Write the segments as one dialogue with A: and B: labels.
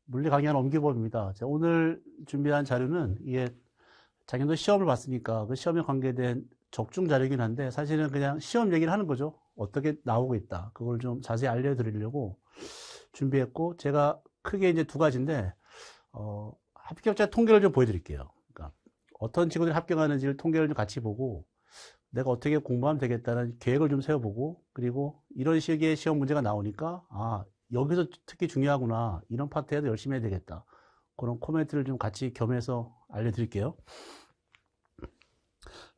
A: 물리 강의하는 엄기범입니다. 자, 오늘 준비한 자료는 이게 작년도 시험을 봤으니까 그 시험에 관계된 적중 자료이긴 한데 사실은 그냥 시험 얘기를 하는 거죠. 어떻게 나오고 있다. 그걸 좀 자세히 알려드리려고 준비했고 제가 크게 이제 두 가지인데 합격자 통계를 좀 보여드릴게요. 그러니까 어떤 친구들이 합격하는지를 통계를 좀 같이 보고 내가 어떻게 공부하면 되겠다는 계획을 좀 세워보고 그리고 이런 식의 시험 문제가 나오니까 여기서 특히 중요하구나 이런 파트에도 열심히 해야 되겠다 그런 코멘트를 좀 같이 겸해서 알려드릴게요.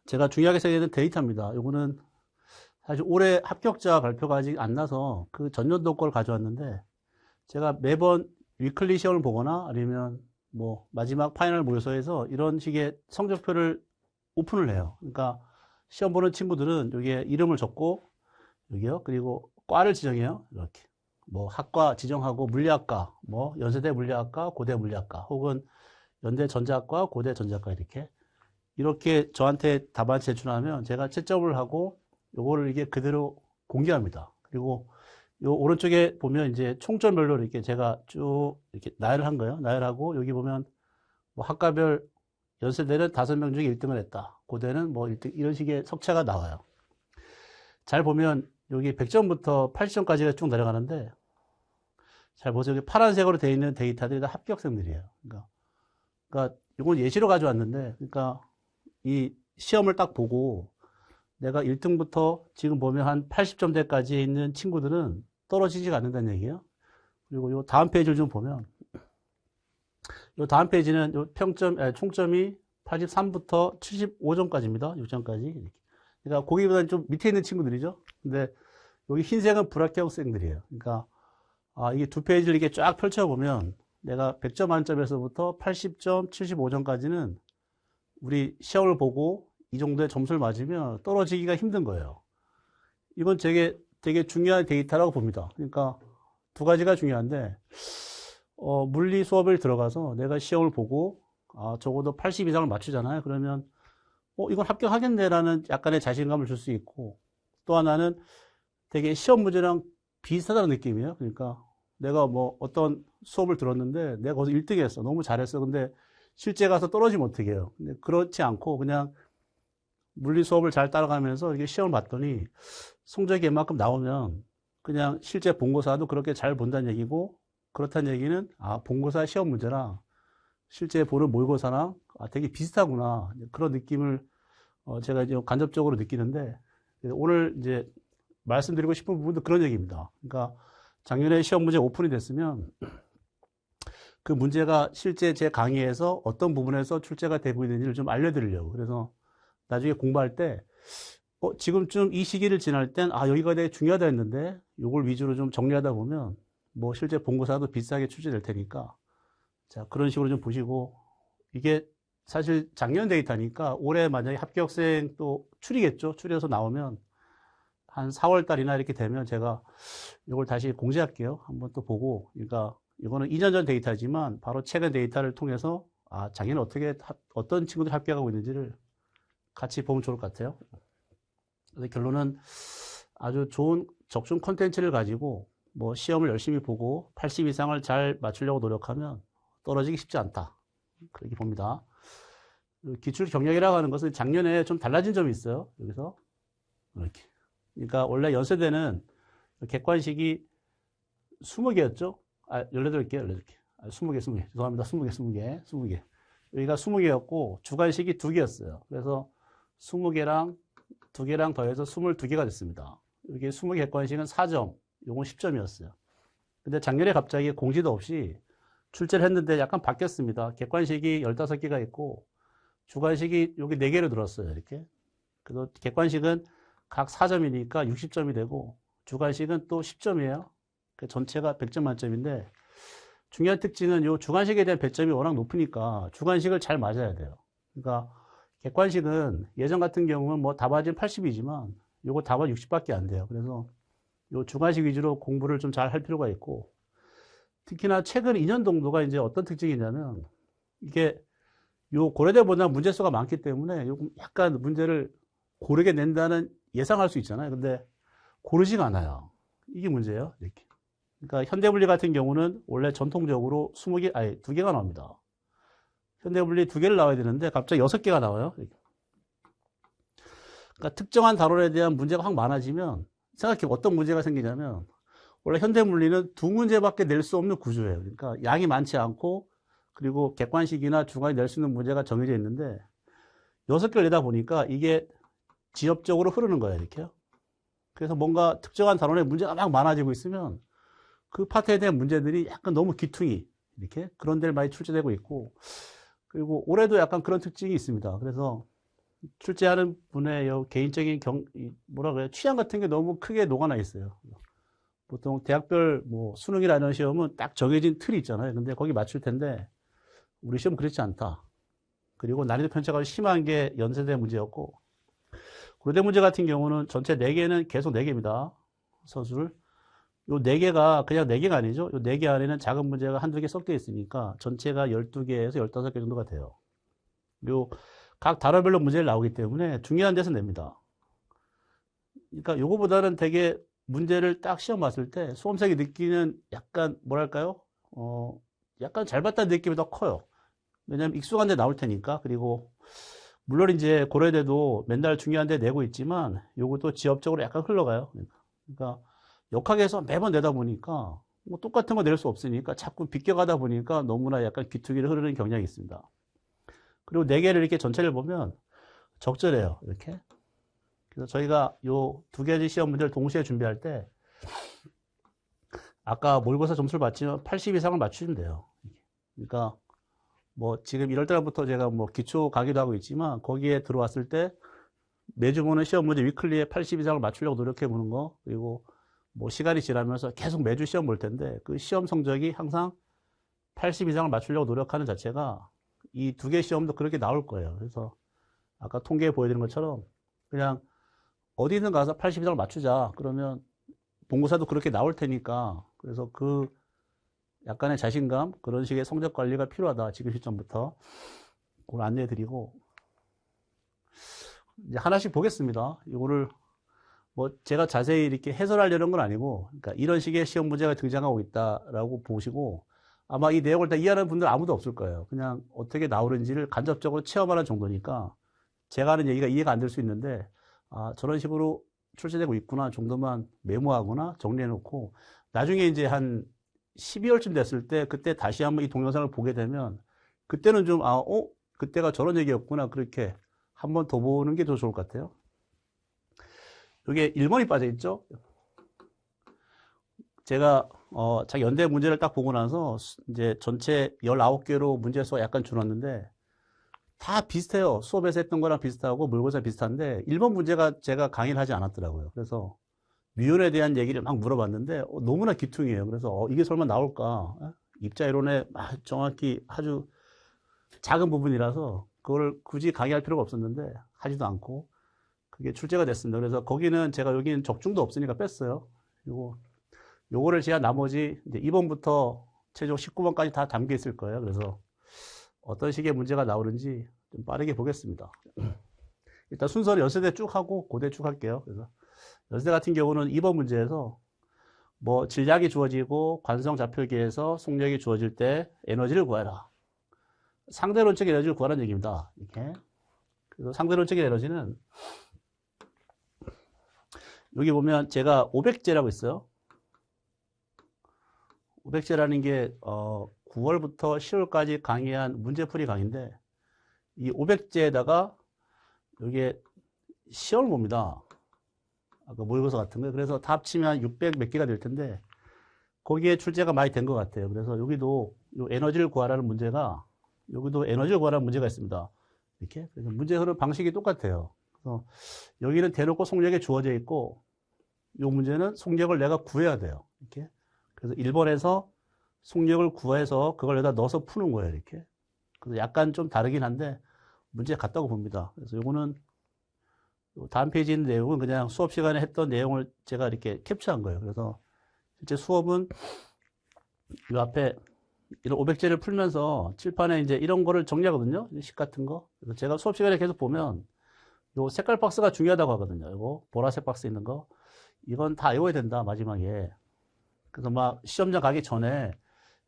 A: 제가 중요하게 생각하는 데이터입니다. 이거는 사실 올해 합격자 발표가 아직 안 나서 그 전년도 걸 가져왔는데 제가 매번 위클리 시험을 보거나 아니면 뭐 마지막 파이널 모의서에서 이런 식의 성적표를 오픈을 해요. 그러니까 시험 보는 친구들은 여기에 이름을 적고 여기요. 그리고 과를 지정해요. 이렇게. 뭐 학과 지정하고 물리학과, 뭐 연세대 물리학과, 고대 물리학과, 혹은 연대 전자학과, 고대 전자학과 이렇게 저한테 답안 제출하면 제가 채점을 하고 요거를 이게 그대로 공개합니다. 그리고 요 오른쪽에 보면 이제 총점별로 이렇게 제가 쭉 이렇게 나열을 한 거예요. 나열하고 여기 보면 뭐 학과별 연세대는 5명 중에 1등을 했다. 고대는 뭐 1등 이런 식의 석차가 나와요. 잘 보면 여기 100점부터 80점까지가 쭉 내려가는데 잘 보세요. 여기 파란색으로 되어 있는 데이터들이 다 합격생들이에요. 그러니까 이건 예시로 가져왔는데 그러니까 이 시험을 딱 보고 내가 1등부터 지금 보면 한 80점대까지 있는 친구들은 떨어지지가 않는다는 얘기예요. 그리고 요 다음 페이지를 좀 보면 요 다음 페이지는 요 총점이 83부터 75점까지입니다. 6점까지. 그러니까 거기보다는 좀 밑에 있는 친구들이죠. 근데 여기 흰색은 불합격생들이에요. 그러니까 이게 두 페이지를 이렇게 쫙 펼쳐보면 내가 100점 만점에서부터 80점, 75점까지는 우리 시험을 보고 이 정도의 점수를 맞으면 떨어지기가 힘든 거예요. 이건 되게 중요한 데이터라고 봅니다. 그러니까 두 가지가 중요한데 물리 수업을 들어가서 내가 시험을 보고 적어도 80 이상을 맞추잖아요. 그러면 이건 합격하겠네라는 약간의 자신감을 줄 수 있고 또 하나는 되게 시험 문제랑 비슷하다는 느낌이에요. 그러니까 내가 뭐 어떤 수업을 들었는데 내가 거기서 1등 했어. 너무 잘했어. 근데 실제 가서 떨어지면 어떻게 해요? 근데 그렇지 않고 그냥 물리 수업을 잘 따라가면서 이게 시험을 봤더니 성적이 이만큼 나오면 그냥 실제 본고사도 그렇게 잘 본다는 얘기고 그렇다는 얘기는 본고사 시험 문제랑 실제 보는 모의고사랑 되게 비슷하구나 그런 느낌을 제가 이제 간접적으로 느끼는데 오늘 이제 말씀드리고 싶은 부분도 그런 얘기입니다. 그러니까 작년에 시험 문제 오픈이 됐으면 그 문제가 실제 제 강의에서 어떤 부분에서 출제가 되고 있는지를 좀 알려드리려고. 그래서 나중에 공부할 때 지금쯤 이 시기를 지날 땐 여기가 되게 중요하다 했는데 이걸 위주로 좀 정리하다 보면 뭐 실제 본고사도 비슷하게 출제될 테니까 자 그런 식으로 좀 보시고 이게 사실 작년 데이터니까 올해 만약에 합격생 또 추리겠죠. 추려서 나오면 한 4월 달이나 이렇게 되면 제가 이걸 다시 공지할게요. 한번 또 보고 그러니까 이거는 2년 전 데이터지만 바로 최근 데이터를 통해서 작년에 어떤 친구들이 합격하고 있는지를 같이 보면 좋을 것 같아요. 그래서 결론은 아주 좋은 적중 콘텐츠를 가지고 뭐 시험을 열심히 보고 80 이상을 잘 맞추려고 노력하면 떨어지기 쉽지 않다. 그렇게 봅니다. 기출 경력이라고 하는 것은 작년에 좀 달라진 점이 있어요. 여기서 이렇게. 그러니까 원래 연세대는 객관식이 20개였죠? 18개, 18개. 20개. 죄송합니다. 20개. 여기가 20개였고, 주관식이 2개였어요. 그래서 20개랑 2개랑 더해서 22개가 됐습니다. 여기 20개 객관식은 4점, 요건 10점이었어요. 근데 작년에 갑자기 공지도 없이 출제를 했는데 약간 바뀌었습니다. 객관식이 15개가 있고, 주관식이 여기 4개로 들었어요. 이렇게. 그래서 객관식은 각 4점이니까 60점이 되고, 주관식은 또 10점이에요. 전체가 100점 만점인데 중요한 특징은 이 주관식에 대한 배점이 워낙 높으니까 주관식을 잘 맞아야 돼요. 그러니까 객관식은 예전 같은 경우는 뭐 답안지는 80이지만 요거 답안 60밖에 안 돼요. 그래서 요 주관식 위주로 공부를 좀 잘 할 필요가 있고 특히나 최근 2년 정도가 이제 어떤 특징이 있냐면 이게 요 고려대보다 문제수가 많기 때문에 약간 문제를 고르게 낸다는 예상할 수 있잖아요. 근데 고르지가 않아요. 이게 문제예요. 이렇게. 그러니까 현대분리 같은 경우는 원래 전통적으로 20개, 아니, 2개가 나옵니다. 현대분리 2개를 나와야 되는데 갑자기 6개가 나와요. 그러니까 특정한 단원에 대한 문제가 확 많아지면 생각해 어떤 문제가 생기냐면 원래 현대물리는 2문제밖에 낼 수 없는 구조예요. 그러니까 양이 많지 않고 그리고 객관식이나 중간에 낼 수 있는 문제가 정해져 있는데 6개를 내다 보니까 이게 지엽적으로 흐르는 거예요. 이렇게요. 그래서 뭔가 특정한 단원에 문제가 막 많아지고 있으면 그 파트에 대한 문제들이 약간 너무 귀퉁이 이렇게 그런 데를 많이 출제되고 있고 그리고 올해도 약간 그런 특징이 있습니다. 그래서 출제하는 분의 개인적인 뭐라 그래요? 취향 같은 게 너무 크게 녹아나 있어요. 보통 대학별 뭐 수능이라는 시험은 딱 정해진 틀이 있잖아요. 근데 거기 맞출 텐데 우리 시험 그렇지 않다. 그리고 난이도 편차가 심한 게 연세대 문제였고 고려대 문제 같은 경우는 전체 4개는 계속 4개입니다. 서술. 요 4개가 그냥 4개가 아니죠. 요 4개 안에는 작은 문제가 한두 개 섞여 있으니까 전체가 12개에서 15개 정도가 돼요. 요 각 단어별로 문제를 나오기 때문에 중요한 데서 냅니다. 그러니까 요거보다는 되게 문제를 딱 시험 봤을 때 수험생이 느끼는 약간 뭐랄까요? 약간 잘 봤다는 느낌이 더 커요. 왜냐면 익숙한 데 나올 테니까. 그리고 물론 이제 고려대도 맨날 중요한 데 내고 있지만 요것도 지역적으로 약간 흘러가요. 그러니까 역학에서 매번 내다 보니까 뭐 똑같은 거 낼 수 없으니까 자꾸 비껴가다 보니까 너무나 약간 귀퉁이를 흐르는 경향이 있습니다. 그리고 4개를 이렇게 전체를 보면 적절해요. 이렇게. 그래서 저희가 요 2가지 시험 문제를 동시에 준비할 때 아까 모의고사 점수를 봤지만 80 이상을 맞추시면 돼요. 그러니까 뭐 지금 1월 달부터 제가 뭐 기초 강의도 하고 있지만 거기에 들어왔을 때 매주 보는 시험 문제 위클리에 80 이상을 맞추려고 노력해 보는 거 그리고 뭐 시간이 지나면서 계속 매주 시험 볼 텐데 그 시험 성적이 항상 80 이상을 맞추려고 노력하는 자체가 이 2개 시험도 그렇게 나올 거예요. 그래서 아까 통계에 보여드린 것처럼 그냥 어디든 가서 80 이상을 맞추자. 그러면 본고사도 그렇게 나올 테니까 그래서 그 약간의 자신감 그런 식의 성적 관리가 필요하다. 지금 시점부터 그걸 안내해 드리고 이제 하나씩 보겠습니다. 이거를 뭐 제가 자세히 이렇게 해설하려는 건 아니고 그러니까 이런 식의 시험 문제가 등장하고 있다라고 보시고 아마 이 내용을 다 이해하는 분들 아무도 없을 거예요. 그냥 어떻게 나오는지를 간접적으로 체험하는 정도니까 제가 하는 얘기가 이해가 안 될 수 있는데 아 저런 식으로 출제되고 있구나 정도만 메모하거나 정리해 놓고 나중에 이제 한 12월쯤 됐을 때 그때 다시 한번 이 동영상을 보게 되면 그때는 좀 그때가 저런 얘기였구나 그렇게 한번 더 보는 게 더 좋을 것 같아요. 여기에 1번이 빠져 있죠. 제가 자기 연대 문제를 딱 보고 나서 이제 전체 19개로 문제 수가 약간 줄었는데 다 비슷해요. 수업에서 했던 거랑 비슷하고 모의고사 비슷한데 1번 문제가 제가 강의를 하지 않았더라고요. 그래서 미연에 대한 얘기를 막 물어봤는데 너무나 기퉁이에요. 그래서 이게 설마 나올까? 입자이론에 정확히 아주 작은 부분이라서 그걸 굳이 강의할 필요가 없었는데 하지도 않고 그게 출제가 됐습니다. 그래서 거기는 제가 여기는 적중도 없으니까 뺐어요. 요거를 제가 나머지 이제 2번부터 최종 19번까지 다 담겨 있을 거예요. 그래서 어떤 식의 문제가 나오는지 좀 빠르게 보겠습니다. 일단 순서는 연세대 쭉 하고 고대 쭉 할게요. 그래서 연세대 같은 경우는 2번 문제에서 뭐 질량이 주어지고 관성 좌표기에서 속력이 주어질 때 에너지를 구해라. 상대론적 에너지를 구하라는 얘기입니다. 이렇게. 그래서 상대론적 에너지는 여기 보면 제가 500제라고 있어요. 500제라는 게 9월부터 10월까지 강의한 문제풀이 강의인데 이 500제에다가 이게 시험을 봅니다. 아까 모의고사 같은 거. 그래서 다 합치면 600 몇 개가 될 텐데 거기에 출제가 많이 된 것 같아요. 그래서 여기도 요 에너지를 구하라는 문제가 여기도 에너지를 구하라는 문제가 있습니다. 이렇게. 그래서 문제 흐름 방식이 똑같아요. 그래서 여기는 대놓고 속력이 주어져 있고 요 문제는 속력을 내가 구해야 돼요. 이렇게. 그래서 1번에서 속력을 구해서 그걸 여기다 넣어서 푸는 거예요. 이렇게. 그래서 약간 좀 다르긴 한데 문제 같다고 봅니다. 그래서 요거는 다음 페이지에 있는 내용은 그냥 수업 시간에 했던 내용을 제가 이렇게 캡처한 거예요. 그래서 실제 수업은 이 앞에 이런 500제를 풀면서 칠판에 이제 이런 거를 정리하거든요. 식 같은 거. 그래서 제가 수업 시간에 계속 보면 요 색깔 박스가 중요하다고 하거든요. 이거 보라색 박스 있는 거. 이건 다 외워야 된다, 마지막에. 그래서 막 시험장 가기 전에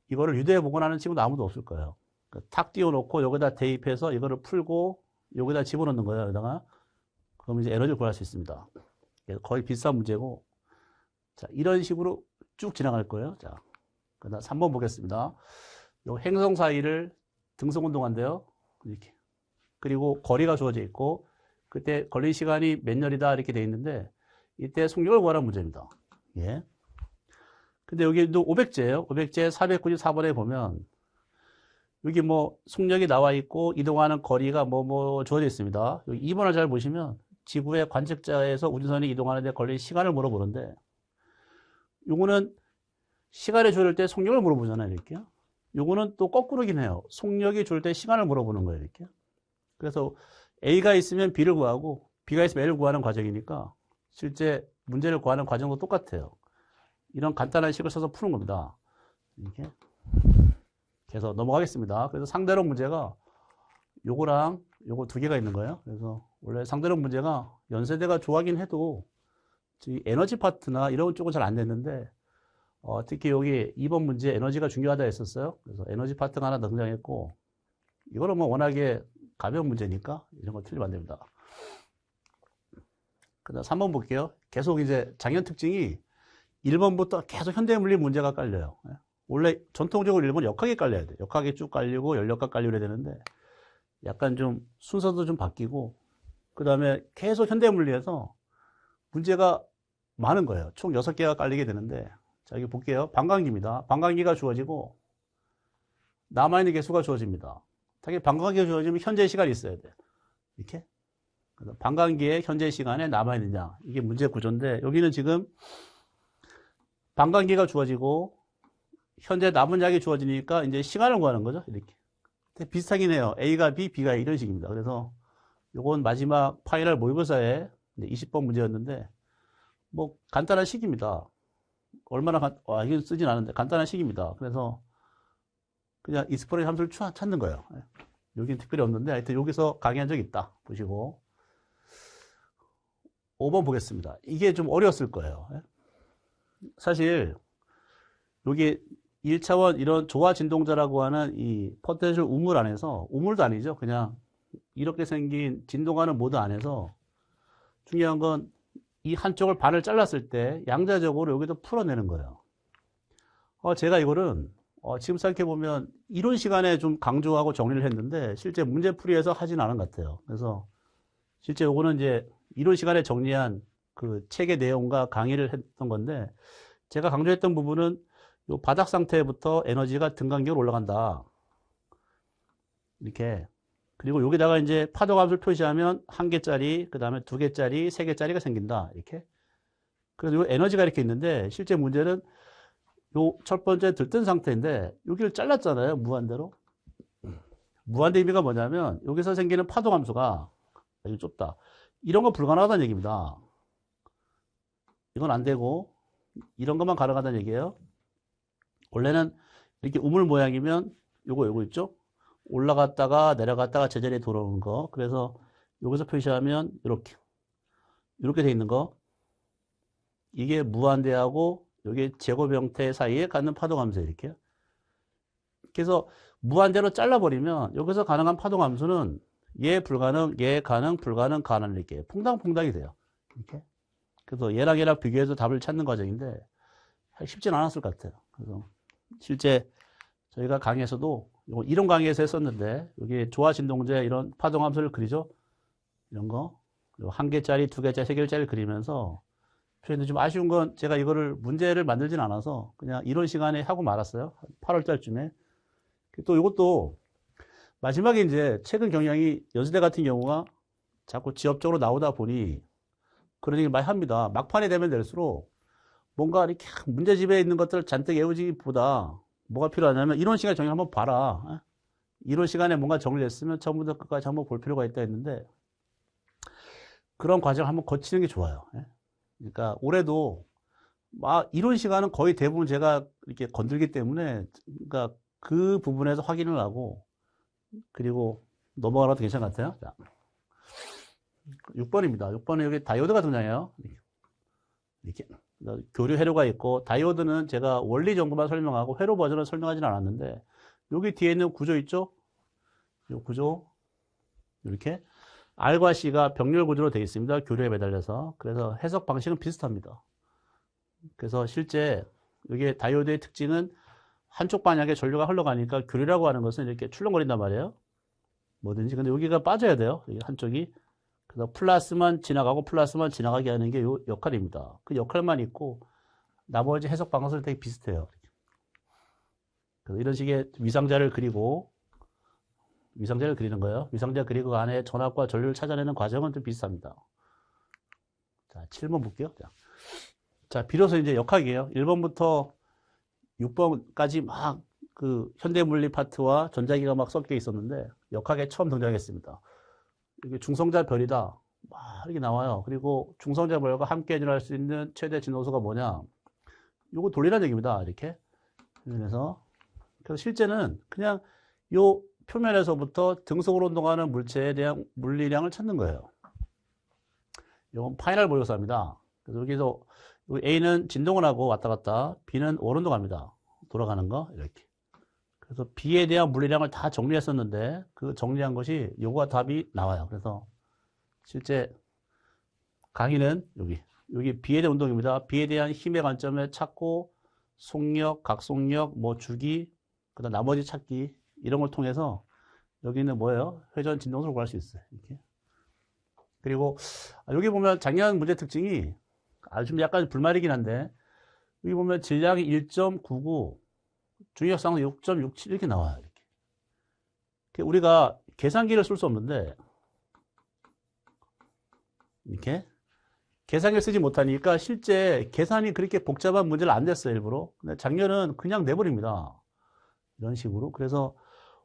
A: 이거를 유도해 보고 나는 친구도 아무도 없을 거예요. 그러니까 탁 띄워놓고 여기다 대입해서 이거를 풀고 여기다 집어넣는 거예요. 여기다가. 그럼 이제 에너지를 구할 수 있습니다. 거의 비슷한 문제고. 자, 이런 식으로 쭉 지나갈 거예요. 자, 그다음 3번 보겠습니다. 요 행성 사이를 등성 운동한대요. 이렇게. 그리고 거리가 주어져 있고, 그때 걸린 시간이 몇 년이다 이렇게 돼 있는데, 이때 속력을 구하라는 문제입니다. 예. 근데 여기도 500제예요. 500제 494번에 보면, 여기 뭐 속력이 나와 있고, 이동하는 거리가 뭐 주어져 있습니다. 여기 2번을 잘 보시면, 지구의 관측자에서 우주선이 이동하는데 걸린 시간을 물어보는데, 요거는 시간이 줄을 때 속력을 물어보잖아요, 이렇게. 요거는 또 거꾸로긴 해요. 속력이 줄 때 시간을 물어보는 거예요, 이렇게. 그래서 A가 있으면 B를 구하고, B가 있으면 A를 구하는 과정이니까, 실제 문제를 구하는 과정도 똑같아요. 이런 간단한 식을 써서 푸는 겁니다. 이렇게. 그래서 넘어가겠습니다. 그래서 상대론 문제가 요거랑 요거 두 개가 있는 거예요. 그래서 원래 상대론 문제가 연세대가 좋아하긴 해도 에너지 파트나 이런 쪽은 잘 안 됐는데, 특히 여기 2번 문제 에너지가 중요하다 했었어요. 그래서 에너지 파트가 하나 등장했고, 이거는 뭐 워낙에 가벼운 문제니까 이런 거 틀리면 안 됩니다. 그 다음 3번 볼게요. 계속 이제 장현 특징이 1번부터 계속 현대물리 문제가 깔려요. 원래 전통적으로 1번 역학이 깔려야 돼. 역학이 쭉 깔리고 연력학 깔려야 되는데, 약간 좀 순서도 좀 바뀌고, 그 다음에 계속 현대물리에서 문제가 많은 거예요. 총 6개가 깔리게 되는데, 자, 여기 볼게요. 반감기입니다. 반감기가 주어지고, 남아있는 개수가 주어집니다. 당연히 반감기가 주어지면 현재 시간이 있어야 돼. 이렇게. 그래서 반감기의 현재 시간에 남아있는 양. 이게 문제 구조인데, 여기는 지금 반감기가 주어지고, 현재 남은 양이 주어지니까 이제 시간을 구하는 거죠. 이렇게. 비슷하긴 해요. A가 B, B가 A 이런 식입니다. 그래서 요건 마지막 파이널 모의고사에 20번 문제였는데, 뭐 간단한 식입니다. 얼마나 이건 쓰진 않은데 간단한 식입니다. 그래서 그냥 익스프레스 함수를 찾는 거예요. 여기는 특별히 없는데 하여튼 여기서 강의한 적이 있다. 보시고 5번 보겠습니다. 이게 좀 어려웠을 거예요. 사실 여기 1차원 이런 조화 진동자라고 하는 이 포텐셜 우물 안에서, 우물도 아니죠. 그냥 이렇게 생긴 진동하는 모드 안에서 중요한 건 이 한쪽을 반을 잘랐을 때 양자적으로 여기도 풀어내는 거예요. 제가 이거는 지금 생각해보면 이론 시간에 좀 강조하고 정리를 했는데 실제 문제풀이에서 하진 않은 것 같아요. 그래서 실제 요거는 이제 이론 시간에 정리한 그 책의 내용과 강의를 했던 건데, 제가 강조했던 부분은 요 바닥 상태부터 에너지가 등간격으로 올라간다. 이렇게. 그리고 여기다가 이제 파도값을 표시하면 1개짜리, 그 다음에 2개짜리, 3개짜리가 생긴다. 이렇게. 그래서 요 에너지가 이렇게 있는데, 실제 문제는 요 첫 번째 들뜬 상태인데, 여기를 잘랐잖아요. 무한대로. 무한대 의미가 뭐냐면, 여기서 생기는 파도 함수가, 이거 좁다. 이런 거 불가능하다는 얘기입니다. 이건 안 되고, 이런 것만 가능하다는 얘기예요. 원래는 이렇게 우물 모양이면, 요거 있죠? 올라갔다가 내려갔다가 제자리에 돌아오는 거. 그래서 여기서 표시하면 이렇게 돼 있는 거. 이게 무한대하고 여기 제곱 형태 사이에 갖는 파도 감소 이렇게요. 그래서 무한대로 잘라버리면 여기서 가능한 파도 감소는 얘 불가능, 얘 가능, 불가능, 가능 이렇게 퐁당퐁당이 돼요. 이렇게. 그래서 얘랑 비교해서 답을 찾는 과정인데 쉽진 않았을 것 같아요. 그래서 실제 저희가 강의에서도 이론 강의에서 했었는데, 여기 조화 진동제 이런 파동 함수를 그리죠. 이런 거. 1개짜리, 2개짜리, 3개짜리 그리면서 표현이 좀 아쉬운 건 제가 이거를 문제를 만들진 않아서 그냥 이론 시간에 하고 말았어요. 8월 달쯤에. 또 이것도 마지막에 이제 최근 경향이 연세대 같은 경우가 자꾸 지역적으로 나오다 보니 그런 얘기 많이 합니다. 막판에 되면 될수록 뭔가 이렇게 문제집에 있는 것들을 잔뜩 외우기보다 뭐가 필요하냐면 이론 시간에 정리 한번 봐라. 이론 시간에 뭔가 정리됐으면 처음부터 끝까지 한번 볼 필요가 있다 했는데, 그런 과정을 한번 거치는 게 좋아요. 그러니까 올해도 막 이론 시간은 거의 대부분 제가 이렇게 건들기 때문에, 그러니까 그 부분에서 확인을 하고 그리고 넘어가라도 괜찮은 것 같아요. 자, 6번입니다. 6번에 여기 다이오드가 등장해요. 이렇게. 교류 회로가 있고, 다이오드는 제가 원리 정도만 설명하고 회로 버전을 설명하진 않았는데, 여기 뒤에 있는 구조 있죠? 이 구조, 이렇게 R과 C가 병렬 구조로 되어 있습니다. 교류에 매달려서. 그래서 해석 방식은 비슷합니다. 그래서 실제 여기 다이오드의 특징은 한쪽 방향에 전류가 흘러가니까 교류라고 하는 것은 이렇게 출렁거린단 말이에요. 뭐든지. 근데 여기가 빠져야 돼요. 여기 한쪽이. 그래서 플러스만 지나가고 플러스만 지나가게 하는 게 요 역할입니다. 그 역할만 있고 나머지 해석 방식은 되게 비슷해요. 그래서 이런 식의 위상자를 그리고 위상자를 그리는 거예요. 위상자 그리고 그 안에 전압과 전류를 찾아내는 과정은 좀 비슷합니다. 자, 7번 볼게요. 자, 비로소 이제 역학이에요. 1번부터 6번까지 막 그 현대물리 파트와 전자기가 막 섞여 있었는데 역학에 처음 등장했습니다. 이게 중성자 별이다. 막 이렇게 나와요. 그리고 중성자 별과 함께 진화할 수 있는 최대 진동수가 뭐냐? 요거 돌리라는 얘기입니다. 이렇게. 그래서 실제는 그냥 요 표면에서부터 등속으로 운동하는 물체에 대한 물리량을 찾는 거예요. 이건 파이널 모의고사입니다. 그래서 여기서 A는 진동을 하고 왔다 갔다, B는 오른도 갑니다. 돌아가는 거 이렇게. 그래서 B에 대한 물리량을 다 정리했었는데 그 정리한 것이 요거가 답이 나와요. 그래서 실제 강의는 여기 B에 대한 운동입니다. B에 대한 힘의 관점을 찾고 속력, 각속력, 뭐 주기, 그다음 나머지 찾기 이런 걸 통해서 여기는 뭐예요? 회전 진동수를 구할 수 있어요. 이렇게. 그리고 여기 보면 작년 문제 특징이 좀 약간 불말이긴 한데 여기 보면 질량이 1.99, 중력상도 6.67 이렇게 나와요. 이렇게. 우리가 계산기를 쓸 수 없는데 이렇게 계산기를 쓰지 못하니까 실제 계산이 그렇게 복잡한 문제를 안 냈어요. 일부러. 근데 작년은 그냥 내버립니다. 이런 식으로. 그래서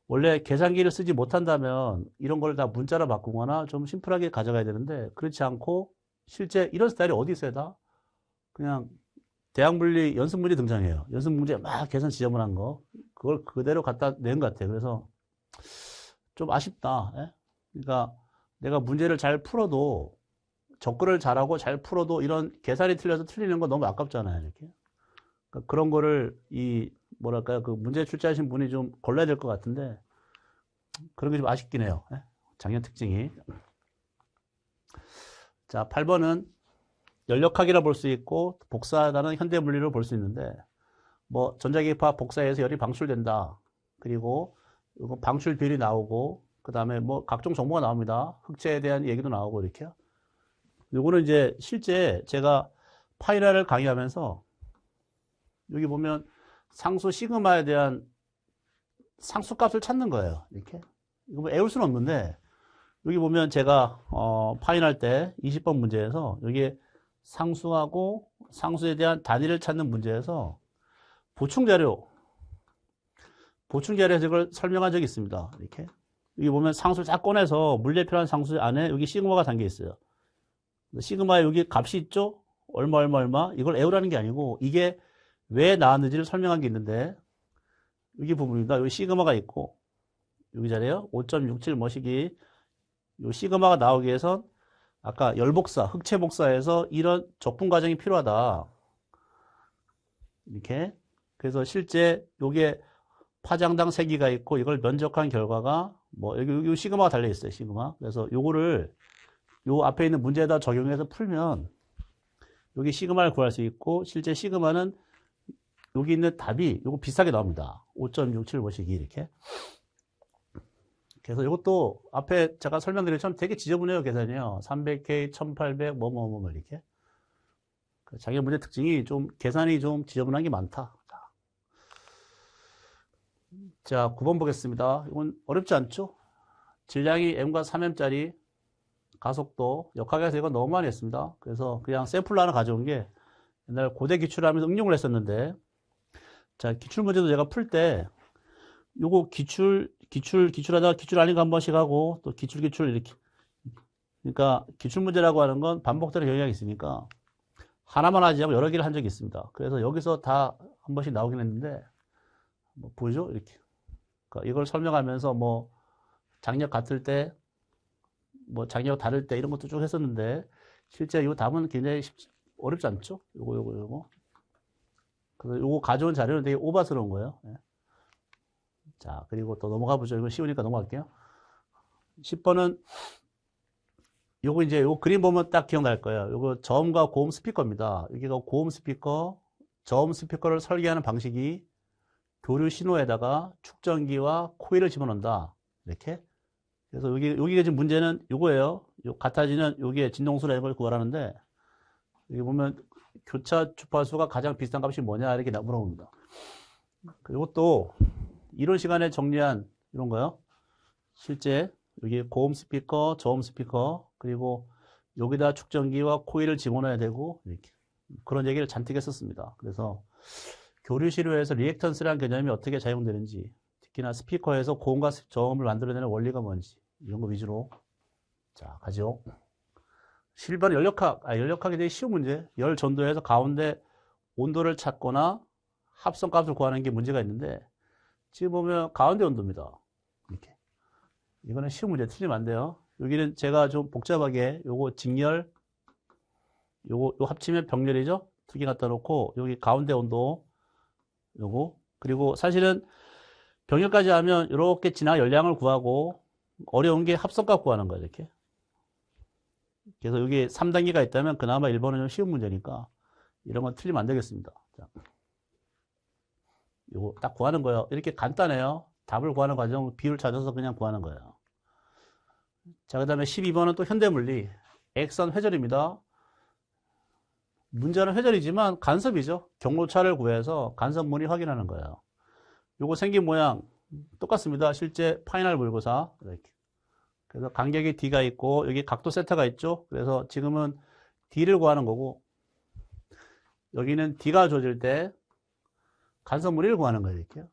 A: 원래 계산기를 쓰지 못한다면 이런 걸 다 문자로 바꾸거나 좀 심플하게 가져가야 되는데 그렇지 않고 실제 이런 스타일이 어디 있어야 다 그냥 대학물리 연습문제 등장해요. 연습문제 막 계산 지저분한 거 그걸 그대로 갖다 낸 것 같아요. 그래서 좀 아쉽다. 예? 그러니까 내가 문제를 잘 풀어도 접근을 잘하고 잘 풀어도 이런 계산이 틀려서 틀리는 거 너무 아깝잖아요. 이렇게. 그러니까 그런 거를 뭐랄까요, 그 문제 출제하신 분이 좀 골라야 될 것 같은데 그런 게 좀 아쉽긴 해요. 예? 작년 특징이. 자, 8번은 연력학이라 볼 수 있고 복사하다는 현대물리로 볼 수 있는데 뭐 전자기파 복사해서 열이 방출된다. 그리고 방출 비율이 나오고 그 다음에 뭐 각종 정보가 나옵니다. 흑체에 대한 얘기도 나오고 이렇게요. 요거는 이제 실제 제가 파이널을 강의하면서 여기 보면 상수 시그마에 대한 상수값을 찾는 거예요. 이렇게. 이거 뭐 애울 수는 없는데 여기 보면 제가 파이널 때 20번 문제에서 여기에 상수하고 상수에 대한 단위를 찾는 문제에서 보충 자료에서 이걸 설명한 적이 있습니다. 이렇게. 여기 보면 상수를 쫙 꺼내서 물리표란 상수 안에 여기 시그마가 담겨 있어요. 시그마에 여기 값이 있죠? 얼마. 이걸 외우라는 게 아니고 이게 왜 나왔는지를 설명한 게 있는데 여기 부분입니다. 여기 시그마가 있고 여기 자리에요. 5.67 뭐시기 이 시그마가 나오기 위해선 아까 열복사, 흑체 복사에서 이런 적분 과정이 필요하다. 이렇게. 그래서 실제 요게 파장당 세기가 있고 이걸 면적한 결과가 뭐 여기 시그마가 달려 있어요. 시그마. 그래서 요거를 요 앞에 있는 문제에다 적용해서 풀면 여기 시그마를 구할 수 있고 실제 시그마는 여기 있는 답이 요거 비슷하게 나옵니다. 5.67 뭐시기 이렇게. 그래서 이것도 앞에 제가 설명드린 것처럼 되게 지저분해요. 계산이요. 300K, 1800, 뭐 이렇게. 작년 문제 특징이 좀 계산이 좀 지저분한 게 많다. 자, 9번 보겠습니다. 이건 어렵지 않죠? 질량이 m과 3m짜리 가속도 역학에서 이거 너무 많이 했습니다. 그래서 그냥 샘플로 하나 가져온 게 옛날 고대 기출하면서 응용을 했었는데 자, 기출 문제도 제가 풀 때 요거 기출하다가 기출 아닌 거 한 번씩 하고 또 기출 이렇게. 그러니까 기출 문제라고 하는 건 반복되는 경향이 있으니까 하나만 하지 않고 여러 개를 한 적이 있습니다. 그래서 여기서 다 한 번씩 나오긴 했는데 뭐 보이죠? 이렇게. 그러니까 이걸 설명하면서 뭐 장력 같을 때, 뭐 장력 다를 때 이런 것도 쭉 했었는데 실제 이 답은 굉장히 어렵지 않죠? 요거. 그래서 요거 가져온 자료는 되게 오바스러운 거예요. 예. 자, 그리고 또 넘어가 보죠. 이거 쉬우니까 넘어갈게요. 10번은 요거 이제 요 그림 보면 딱 기억날 거예요. 요거 저음과 고음 스피커입니다. 여기가 고음 스피커, 저음 스피커를 설계하는 방식이 교류 신호에다가 축전기와 코일을 집어넣는다. 이렇게. 그래서 여기가 지금 문제는 요거예요. 요 같아지는 여기에 진동수라는 걸 구하라는데, 여기 보면 교차 주파수가 가장 비슷한 값이 뭐냐 이렇게 물어봅니다. 이것도 이론 시간에 정리한 이런 거요. 실제 여기 고음 스피커, 저음 스피커, 그리고 여기다 축전기와 코일을 집어넣어야 되고 이렇게 그런 얘기를 잔뜩 했었습니다. 그래서 교류 시료에서 리액턴스라는 개념이 어떻게 작용되는지, 특히나 스피커에서 고음과 저음을 만들어내는 원리가 뭔지 이런 거 위주로 자 가죠. 7번 연력학이 되게 쉬운 문제. 열 전도에서 가운데 온도를 찾거나 합성값을 구하는 게 문제가 있는데, 지금 보면 가운데 온도입니다. 이렇게. 이거는 쉬운 문제, 틀리면 안 돼요. 여기는 제가 좀 복잡하게 요거 직열, 요 합치면 병렬이죠. 두 개 갖다 놓고 여기 가운데 온도 요거, 그리고 사실은 병렬까지 하면 이렇게 지나 열량을 구하고 어려운 게 합성값 구하는 거예요. 이렇게. 그래서 여기 3단계가 있다면 그나마 1번은 좀 쉬운 문제니까 이런 건 틀리면 안 되겠습니다. 자, 요거 딱 구하는 거예요. 이렇게 간단해요. 답을 구하는 과정, 비율 찾아서 그냥 구하는 거예요. 자, 그 다음에 12번은 또 현대물리. 액선 회전입니다. 문제는 회전이지만 간섭이죠. 경로차를 구해서 간섭무늬 확인하는 거예요. 요거 생긴 모양 똑같습니다. 실제 파이널 물고사. 이렇게. 그래서 간격이 D가 있고 여기 각도 세타가 있죠. 그래서 지금은 D를 구하는 거고, 여기는 D가 주어질 때 간섭무늬를 구하는 거예요. 이렇게요.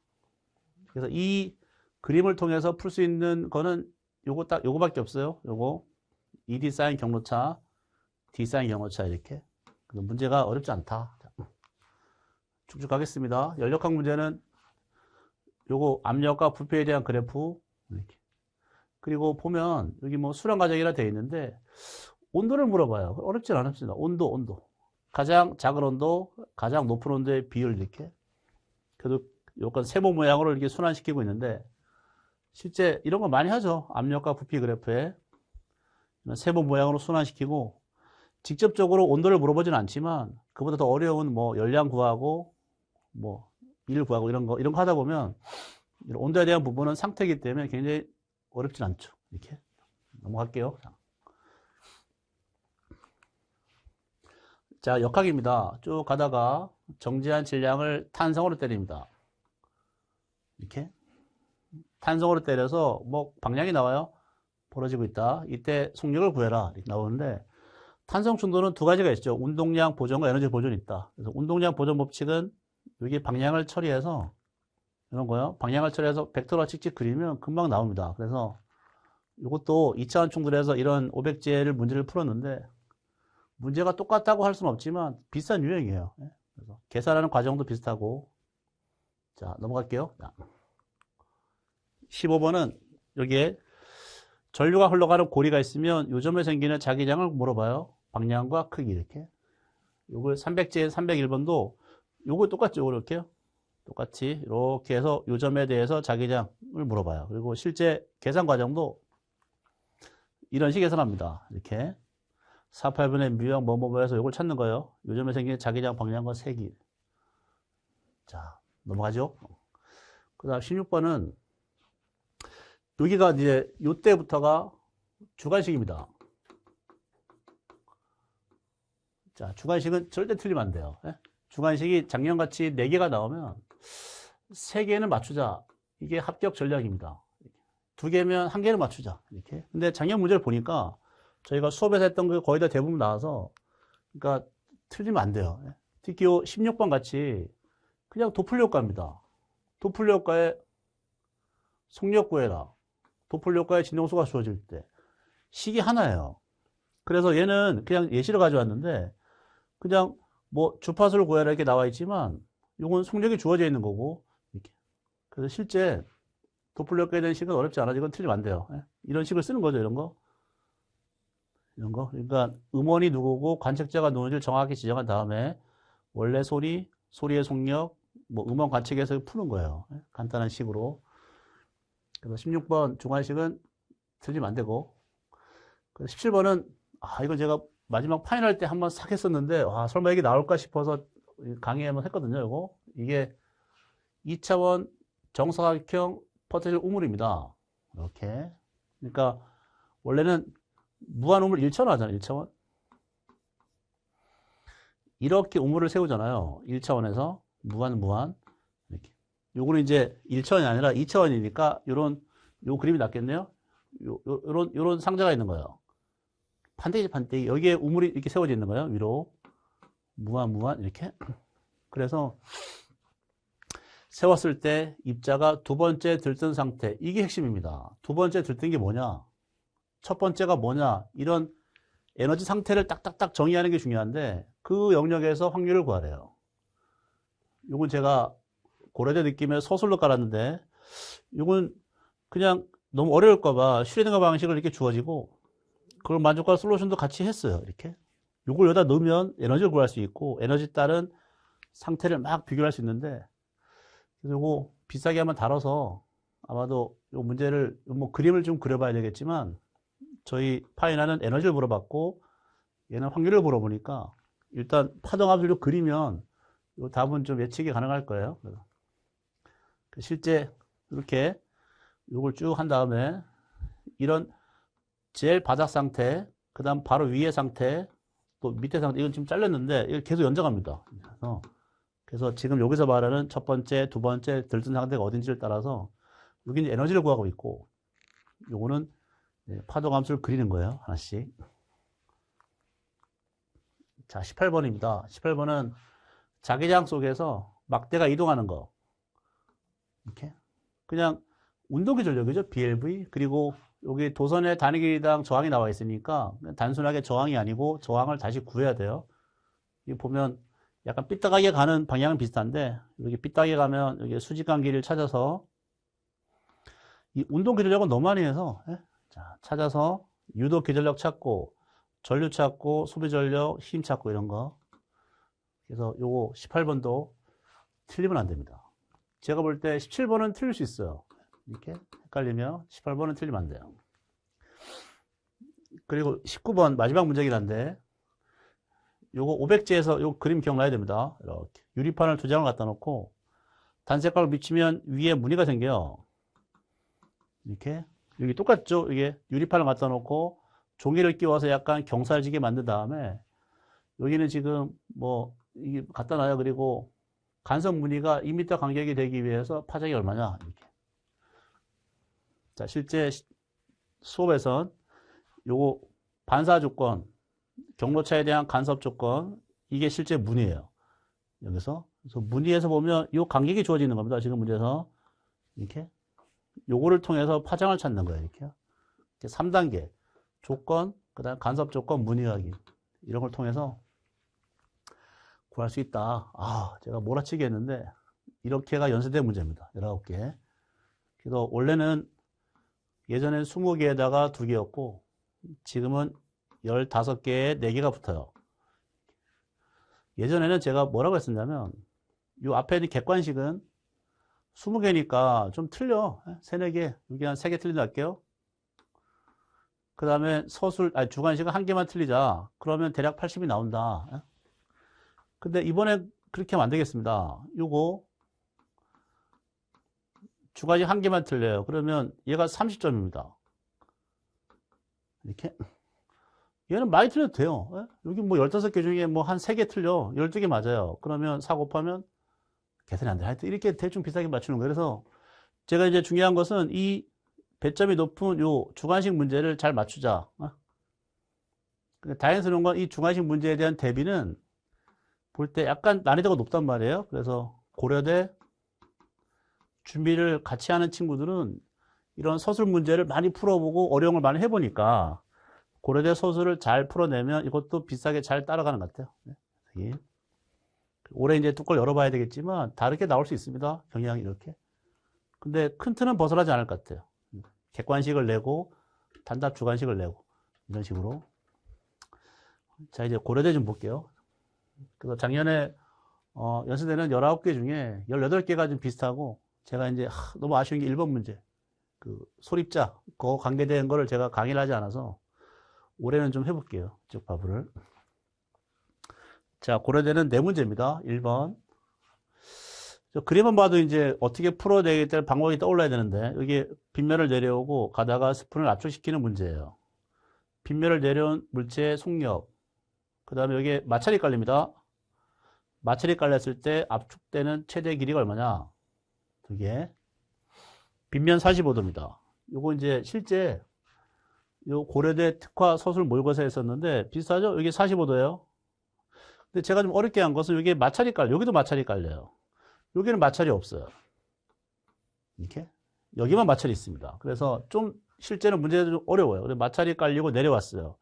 A: 그래서 이 그림을 통해서 풀 수 있는 거는 요거밖에 없어요. 요거 ED 사인 경로차, D 사인 경로차 이렇게. 문제가 어렵지 않다. 쭉쭉 가겠습니다. 연력학 문제는 요거 압력과 부피에 대한 그래프 이렇게. 그리고 보면 여기 뭐 수량 과정이라 되어 있는데 온도를 물어봐요. 어렵진 않습니다. 온도. 가장 작은 온도, 가장 높은 온도의 비율 이렇게. 그래도 요건 세모 모양으로 이렇게 순환시키고 있는데, 실제 이런 거 많이 하죠. 압력과 부피 그래프에 세모 모양으로 순환시키고 직접적으로 온도를 물어보진 않지만 그보다 더 어려운 뭐 열량 구하고 뭐 일 구하고 이런 거 하다 보면 이런 온도에 대한 부분은 상태이기 때문에 굉장히 어렵진 않죠. 이렇게 넘어갈게요. 자, 역학입니다. 쭉 가다가 정지한 질량을 탄성으로 때립니다. 이렇게 탄성으로 때려서 뭐 방향이 나와요. 벌어지고 있다. 이때 속력을 구해라. 이렇게 나오는데, 탄성 충돌은 두 가지가 있죠. 운동량 보존과 에너지 보존이 있다. 그래서 운동량 보존 법칙은 여기 방향을 처리해서 이런 거요. 방향을 처리해서 벡터로 찍찍 그리면 금방 나옵니다. 그래서 이것도 2차원 충돌에서 이런 500제를 문제를 풀었는데, 문제가 똑같다고 할 수는 없지만 비슷한 유형이에요. 그래서 계산하는 과정도 비슷하고. 자, 넘어갈게요. 15번은 여기에 전류가 흘러가는 고리가 있으면 요점에 생기는 자기장을 물어봐요. 방향과 크기 이렇게. 요걸 300제 301번도 요거 똑같죠. 이렇게요. 똑같이 이렇게 해서 요점에 대해서 자기장을 물어봐요. 그리고 실제 계산 과정도 이런 식으로 계산합니다. 이렇게 4,8분의 뮤형 뭐뭐뭐해서 요걸 찾는 거예요. 요점에 생기는 자기장 방향과 세기. 자, 넘어가죠. 그 다음 16번은 여기가 이제 요때부터가 주관식입니다. 자, 주관식은 절대 틀리면 안 돼요. 주관식이 작년같이 4개가 나오면 3개는 맞추자. 이게 합격 전략입니다. 2개면 1개는 맞추자. 이렇게. 근데 작년 문제를 보니까 저희가 수업에서 했던 거 거의 다 대부분 나와서, 그러니까 틀리면 안 돼요. 특히 16번 같이 그냥 도플 효과입니다. 도플 효과에 속력 구해라. 도플 효과의 진동수가 주어질 때 식이 하나예요. 그래서 얘는 그냥 예시를 가져왔는데, 그냥 뭐 주파수를 구해라 이렇게 나와 있지만 이건 속력이 주어져 있는 거고 이렇게. 그래서 실제 도플 효과에 대한 식은 어렵지 않아. 이건 틀리면 안 돼요. 이런 식을 쓰는 거죠. 이런 거. 이런 거. 그러니까 음원이 누구고 관측자가 누군지를 정확히 지정한 다음에 원래 소리, 소리의 속력, 뭐 음원 관측에서 푸는 거예요. 간단한 식으로. 그래서 16번 중간식은 틀리면 안 되고. 17번은 이거 제가 마지막 파이널 때 한번 싹 했었는데 설마 이게 나올까 싶어서 강의 한번 했거든요. 이거 이게 2차원 정사각형 포텐셜 우물입니다. 이렇게. 그러니까 원래는 무한 우물 1차원 하잖아요. 1차원. 이렇게 우물을 세우잖아요. 1차원에서 무한 이렇게. 요거는 이제 1차원이 아니라 2차원이니까 요 그림이 낫겠네요. 요런 상자가 있는 거예요. 판때기 여기에 우물이 이렇게 세워져 있는 거예요. 위로 무한 이렇게. 그래서 세웠을 때 입자가 두 번째 들뜬 상태, 이게 핵심입니다. 두 번째 들뜬 게 뭐냐, 첫 번째가 뭐냐, 이런 에너지 상태를 딱딱딱 정의하는 게 중요한데 그 영역에서 확률을 구하래요. 이건 제가 고려대 느낌의 서술로 깔았는데 이건 그냥 너무 어려울까봐 슈레딩거 방식을 이렇게 주어지고 그걸 만족할 솔루션도 같이 했어요. 이렇게 이걸 여기다 넣으면 에너지를 구할 수 있고 에너지 따른 상태를 막 비교할 수 있는데, 그래서 이거 비싸게 한번 다뤄서 아마도 이 문제를 뭐 그림을 좀 그려봐야 되겠지만 저희 파이나는 에너지를 물어봤고 얘는 확률을 물어보니까 일단 파동 압력을 그리면 이 답은 좀 예측이 가능할 거예요. 실제 이렇게 이걸 쭉 한 다음에 이런 제일 바닥 상태, 그 다음 바로 위의 상태, 또 밑에 상태, 이건 지금 잘렸는데 이걸 계속 연장합니다. 그래서 지금 여기서 말하는 첫 번째, 두 번째 들뜬 상태가 어딘지를 따라서 여기 이제 에너지를 구하고 있고 요거는 파동 함수를 그리는 거예요. 하나씩. 자, 18번입니다. 18번은 자기장 속에서 막대가 이동하는 거. 이렇게. 그냥 운동기 전력이죠. BLV. 그리고 여기 도선의 단위 길이당 저항이 나와 있으니까 단순하게 저항이 아니고 저항을 다시 구해야 돼요. 이 보면 약간 삐딱하게 가는 방향은 비슷한데 이렇게 삐딱하게 가면 여기 수직간 길이를 찾아서 이 운동 기전력은 너무 많이 해서 자, 찾아서 유도 기전력 찾고 전류 찾고 소비 전력 힘 찾고 이런 거. 그래서 요거 18번도 틀리면 안 됩니다. 제가 볼 때 17번은 틀릴 수 있어요. 이렇게 헷갈리면 18번은 틀리면 안 돼요. 그리고 19번 마지막 문제긴 한데 요거 500제에서 요 그림 기억나야 됩니다. 이렇게 유리판을 두 장을 갖다 놓고 단색깔을 비치면 위에 무늬가 생겨요. 이렇게 여기 똑같죠. 이게 유리판을 갖다 놓고 종이를 끼워서 약간 경사지게 만든 다음에 여기는 지금 뭐 이게 갖다 놔요. 그리고 간섭 무늬가 2m 간격이 되기 위해서 파장이 얼마냐 이렇게. 자, 실제 수업에선 요거 반사 조건, 경로차에 대한 간섭 조건, 이게 실제 무늬예요. 여기서. 그래서 무늬에서 보면 요 간격이 주어지는 겁니다. 지금 문제에서. 이렇게. 요거를 통해서 파장을 찾는 거예요. 이렇게. 3단계. 조건, 그 다음 간섭 조건, 무늬 확인. 이런 걸 통해서 구할 수 있다. 제가 몰아치기 했는데, 이렇게가 연쇄된 문제입니다. 19개. 그래서 원래는 예전엔 20개에다가 2개였고, 지금은 15개에 4개가 붙어요. 예전에는 제가 뭐라고 했었냐면, 이 앞에 있는 객관식은 20개니까 좀 틀려. 3, 4개. 여기 한 3개 틀린다 할게요. 그 다음에 주관식은 1개만 틀리자. 그러면 대략 80이 나온다. 근데 이번에 그렇게 하면 안 되겠습니다. 요거, 주관식 1개만 틀려요. 그러면 얘가 30점입니다. 이렇게. 얘는 많이 틀려도 돼요. 여기 뭐 15개 중에 뭐 한 3개 틀려. 12개 맞아요. 그러면 4 곱하면 계산이 안 돼. 하여튼 이렇게 대충 비슷하게 맞추는 거예요. 그래서 제가 이제 중요한 것은 이 배점이 높은 요 주관식 문제를 잘 맞추자. 다행스러운 건 이 주관식 문제에 대한 대비는 볼 때 약간 난이도가 높단 말이에요. 그래서 고려대 준비를 같이 하는 친구들은 이런 서술 문제를 많이 풀어보고 어려운 걸 많이 해보니까 고려대 서술을 잘 풀어내면 이것도 비싸게 잘 따라가는 것 같아요. 올해 이제 뚜껑을 열어봐야 되겠지만 다르게 나올 수 있습니다. 경향이 이렇게. 근데 큰 틀은 벗어나지 않을 것 같아요. 객관식을 내고 단답 주관식을 내고 이런 식으로. 자, 이제 고려대 좀 볼게요. 그래서 작년에 연세대는 19개 중에 18개가 좀 비슷하고, 제가 이제 너무 아쉬운 게 1번 문제. 그 소립자, 그거 관계된 거를 제가 강의를 하지 않아서 올해는 좀 해볼게요. 쭉 바부를. 자, 고려대는 네 문제입니다. 1번. 그림만 봐도 이제 어떻게 풀어내겠다는 방법이 떠올라야 되는데, 여기 빗면을 내려오고 가다가 스푼을 압축시키는 문제예요. 빗면을 내려온 물체의 속력. 그 다음에 여기에 마찰이 깔립니다. 마찰이 깔렸을 때 압축되는 최대 길이가 얼마냐? 두 개. 빗면 45도입니다. 요거 이제 실제 요 고려대 특화 서술 모의고사 했었는데 비슷하죠? 여기 45도예요. 근데 제가 좀 어렵게 한 것은 여기에 마찰이 깔려. 여기도 마찰이 깔려요. 여기는 마찰이 없어요. 이렇게. 여기만 마찰이 있습니다. 그래서 좀 실제는 문제가 좀 어려워요. 근데 마찰이 깔리고 내려왔어요.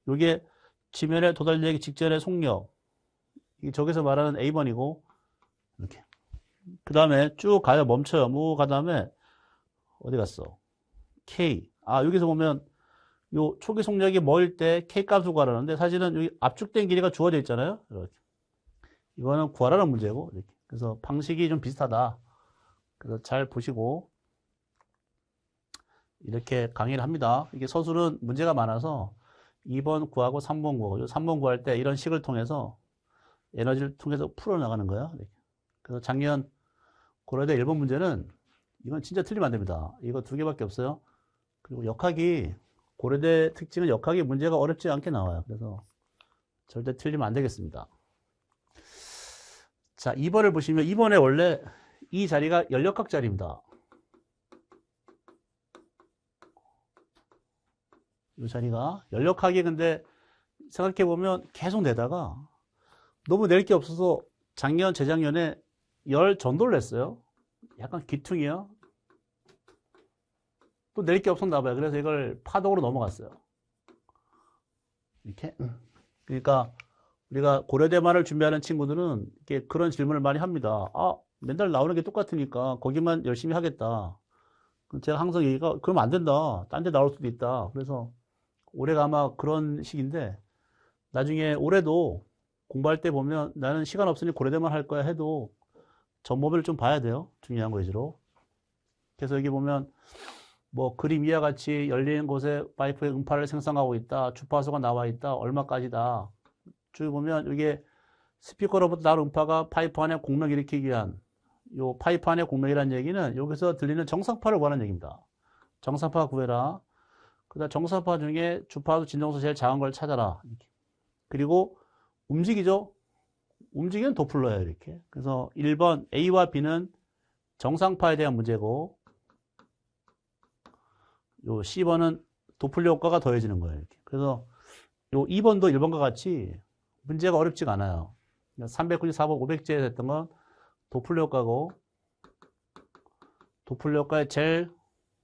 A: 요게 지면에 도달되기 직전의 속력. 이게 저기서 말하는 A번이고, 이렇게. 그 다음에 쭉 가요. 멈춰요. 뭐, 그 다음에, 어디 갔어? K. 아, 여기서 보면, 요 초기 속력이 뭐일 때 K 값을 구하라는데, 사실은 여기 압축된 길이가 주어져 있잖아요. 이렇게. 이거는 구하라는 문제고, 이렇게. 그래서 방식이 좀 비슷하다. 그래서 잘 보시고, 이렇게 강의를 합니다. 이게 서술은 문제가 많아서 2번 구하고 3번 구하고, 3번 구할 때 이런 식을 통해서 에너지를 통해서 풀어나가는 거예요. 그래서 작년 고려대 1번 문제는 이건 진짜 틀리면 안 됩니다. 이거 두 개밖에 없어요. 그리고 역학이 고려대 특징은 역학이 문제가 어렵지 않게 나와요. 그래서 절대 틀리면 안 되겠습니다. 자, 2번을 보시면 2번에 원래 이 자리가 연력학 자리입니다. 이 자리가 연력학이 근데 생각해보면 계속 내다가 너무 낼 게 없어서 작년, 재작년에 열 전도를 냈어요. 약간 귀퉁이요. 또 낼 게 없었나 봐요. 그래서 이걸 파독으로 넘어갔어요. 이렇게. 그러니까 우리가 고려대만을 준비하는 친구들은 이렇게 그런 질문을 많이 합니다. 아, 맨날 나오는 게 똑같으니까 거기만 열심히 하겠다. 제가 항상 얘기가 그러면 안 된다. 딴 데 나올 수도 있다. 그래서 올해가 아마 그런 시기인데 나중에 올해도 공부할 때 보면 나는 시간 없으니 고려대만 할 거야 해도 전모비를 좀 봐야 돼요. 중요한 거 위주로. 그래서 여기 보면 뭐 그림 위와 같이 열리는 곳에 파이프의 음파를 생성하고 있다. 주파수가 나와 있다. 얼마까지다. 쭉 보면 이게 스피커로부터 나온 음파가 파이프 안에 공명 일으키기 위한 요 파이프 안에 공명이라는 얘기는 여기서 들리는 정상파를 구하는 얘기입니다. 정상파 구해라. 그다음 정상파 중에 주파수 진동수 제일 작은 걸 찾아라. 이렇게. 그리고 움직이죠. 움직이는 도플러예요. 이렇게. 그래서 1번 A와 B는 정상파에 대한 문제고 요 C번은 도플러 효과가 더해지는 거예요. 이렇게. 그래서 요 2번도 1번과 같이 문제가 어렵지가 않아요. 394번 500제에 했던 건 도플러 효과고 도플러 효과의 제일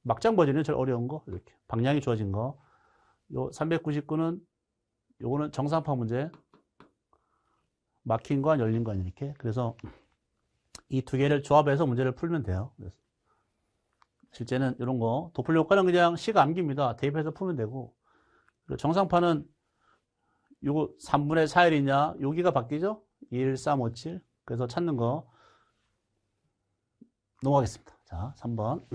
A: 막장 버전이 제일 어려운 거 이렇게 방향이 주어진 거. 요 399는 요거는 정상파 문제. 막힌 관, 열린 관 이렇게. 그래서 이 두 개를 조합해서 문제를 풀면 돼요. 그래서 실제는 이런 거 도플러 효과는 그냥 식 암기입니다. 대입해서 풀면 되고 그리고 정상파는 요거 3분의 4일이냐 여기가 바뀌죠? 1, 3, 5, 7 그래서 찾는 거 넘어가겠습니다. 자, 3번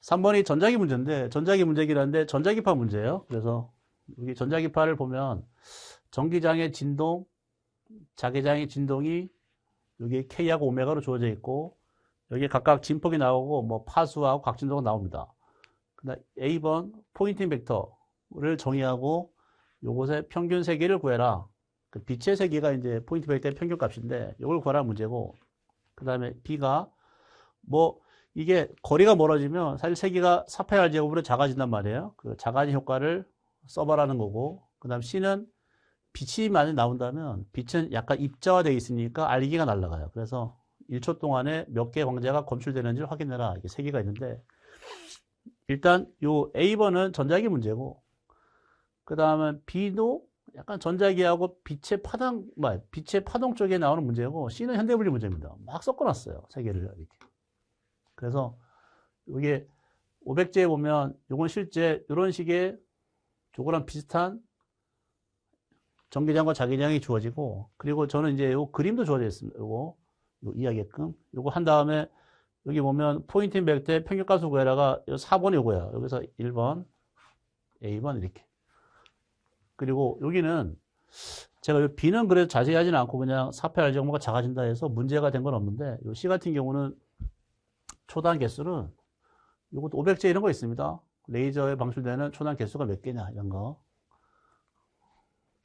A: 3번이 전자기 문제인데 전자기 문제기라는데 전자기파 문제예요. 그래서 여기 전자기파를 보면 전기장의 진동 자개장의 진동이 여기 K하고 오메가로 주어져 있고 여기 각각 진폭이 나오고 뭐 파수하고 각진동이 나옵니다. 그다음 A번 포인팅 벡터를 정의하고 요것의 평균 세기를 구해라. 그 빛의 세기가 이제 포인트 벡터의 평균 값인데 이걸 구하라는 문제고 그다음에 B가 뭐 이게 거리가 멀어지면 사실 세기가 4πr 제곱으로 작아진단 말이에요. 그 작아진 효과를 써봐라는 거고 그다음 C는 빛이 많이 나온다면 빛은 약간 입자화되어 있으니까 알기가 날아가요. 그래서 1초 동안에 몇 개의 광자가 검출되는지를 확인해라. 이게 세 개가 있는데 일단 요 A번은 전자기 문제고 그 다음은 B도 약간 전자기하고 빛의 파동 쪽에 나오는 문제고 C는 현대분리 문제입니다. 막 섞어놨어요. 세 개를 이렇게. 그래서 이게 500제에 보면 요건 실제 이런 식의 저거랑 비슷한 전기장과 자기장이 주어지고, 그리고 저는 이제 요 그림도 주어져 있습니다. 요거 이해하게끔. 요거 한 다음에 여기 보면 포인트 인 벡터의 평균값을 구해라가 4번 요거야. 여기서 1번, A번 이렇게. 그리고 여기는 제가 B는 그래도 자세히 하지는 않고 그냥 4패 R제곱모가 작아진다 해서 문제가 된 건 없는데, 요 C 같은 경우는 초단 개수는 요것도 500제 이런 거 있습니다. 레이저에 방출되는 초단 개수가 몇 개냐 이런 거.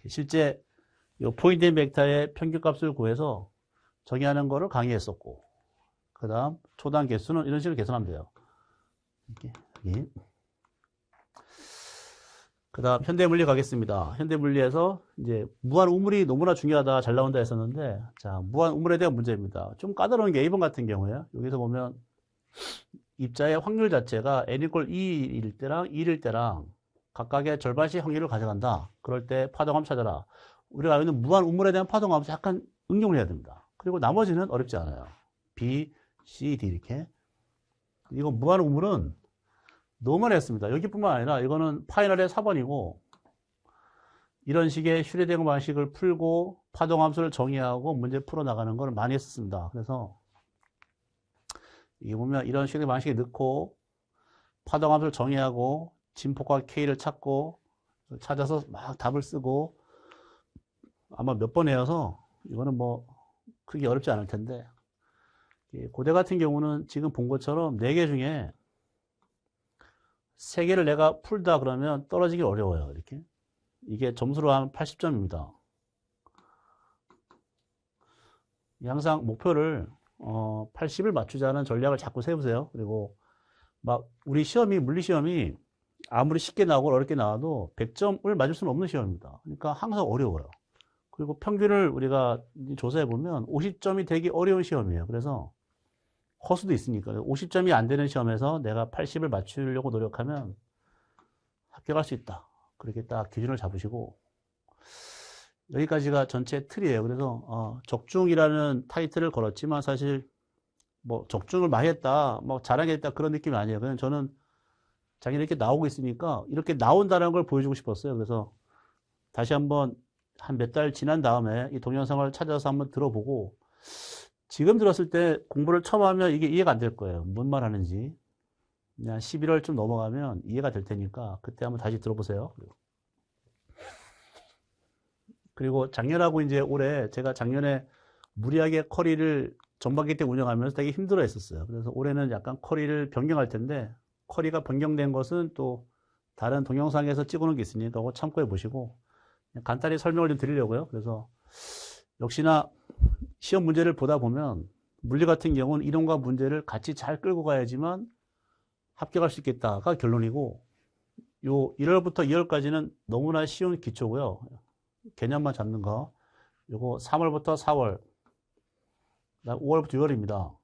A: 실제 요 포인트 인 벡터의 평균값을 구해서 정의하는 거를 강의했었고, 그 다음 초단 개수는 이런 식으로 계산하면 돼요. 이렇게 여기. 그 다음 현대물리 가겠습니다. 현대물리에서 이제 무한 우물이 너무나 중요하다, 잘 나온다 했었는데, 자, 무한 우물에 대한 문제입니다. 좀 까다로운 게 2번 같은 경우에요. 여기서 보면 입자의 확률 자체가 n = 2일 때랑 1일 때랑 각각의 절반씩 확률을 가져간다. 그럴 때 파동함 찾아라. 우리가 알고 있는 무한 우물에 대한 파동함을 약간 응용을 해야 됩니다. 그리고 나머지는 어렵지 않아요. B, C, D 이렇게. 이거 무한 우물은 너무 많이 했습니다. 여기뿐만 아니라 이거는 파이널의 4번이고, 이런 식의 슈레딩거 방식을 풀고 파동함수를 정의하고 문제 풀어나가는 걸 많이 했었습니다. 그래서 이게 보면 이런 슈레딩거 방식에 넣고 파동함수를 정의하고 진폭과 K를 찾아서 막 답을 쓰고, 아마 몇 번 외워서 이거는 뭐 크게 어렵지 않을 텐데, 고대 같은 경우는 지금 본 것처럼 4개 중에 3개를 내가 풀다 그러면 떨어지기 어려워요. 이렇게. 이게 점수로 하면 80점입니다. 항상 목표를 80을 맞추자는 전략을 자꾸 세우세요. 그리고 막 우리 시험이, 물리 시험이 아무리 쉽게 나오고 어렵게 나와도 100점을 맞을 수는 없는 시험입니다. 그러니까 항상 어려워요. 그리고 평균을 우리가 조사해 보면 50점이 되기 어려운 시험이에요. 그래서 허수도 있으니까 50점이 안 되는 시험에서 내가 80을 맞추려고 노력하면 합격할 수 있다. 그렇게 딱 기준을 잡으시고, 여기까지가 전체 틀이에요. 그래서 적중이라는 타이틀을 걸었지만 사실 뭐 적중을 많이 했다, 뭐 잘하겠다 그런 느낌이 아니에요. 그냥 저는 자기는 이렇게 나오고 있으니까 이렇게 나온다는 걸 보여주고 싶었어요. 그래서 다시 한번 한 몇 달 지난 다음에 이 동영상을 찾아서 한번 들어보고, 지금 들었을 때 공부를 처음 하면 이게 이해가 안 될 거예요. 뭔 말 하는지. 그냥 11월쯤 넘어가면 이해가 될 테니까 그때 한번 다시 들어보세요. 그리고 작년하고 이제 올해, 제가 작년에 무리하게 쿼리를 전반기 때 운영하면서 되게 힘들어 했었어요. 그래서 올해는 약간 쿼리를 변경할 텐데, 쿼리가 변경된 것은 또 다른 동영상에서 찍어놓은 게 있으니까 그거 참고해 보시고, 간단히 설명을 좀 드리려고요. 그래서 역시나 시험 문제를 보다 보면 물리 같은 경우는 이론과 문제를 같이 잘 끌고 가야지만 합격할 수 있겠다가 결론이고, 요 1월부터 2월까지는 너무나 쉬운 기초고요. 개념만 잡는 거. 요거 3월부터 4월, 5월부터 6월입니다.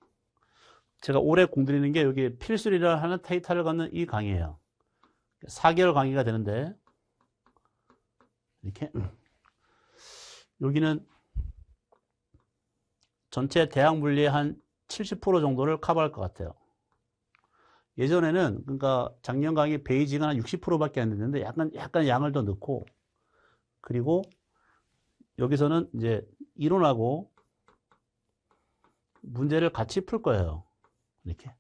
A: 제가 올해 공들이는 게 여기 필수리라 하는 타이틀을 갖는 이 강의예요. 4개월 강의가 되는데, 이렇게 여기는 전체 대학 물리의 한 70% 정도를 커버할 것 같아요. 예전에는, 그러니까 작년 강의 베이징은 한 60%밖에 안 됐는데 약간 양을 더 넣고, 그리고 여기서는 이제 이론하고 문제를 같이 풀 거예요. 이렇게.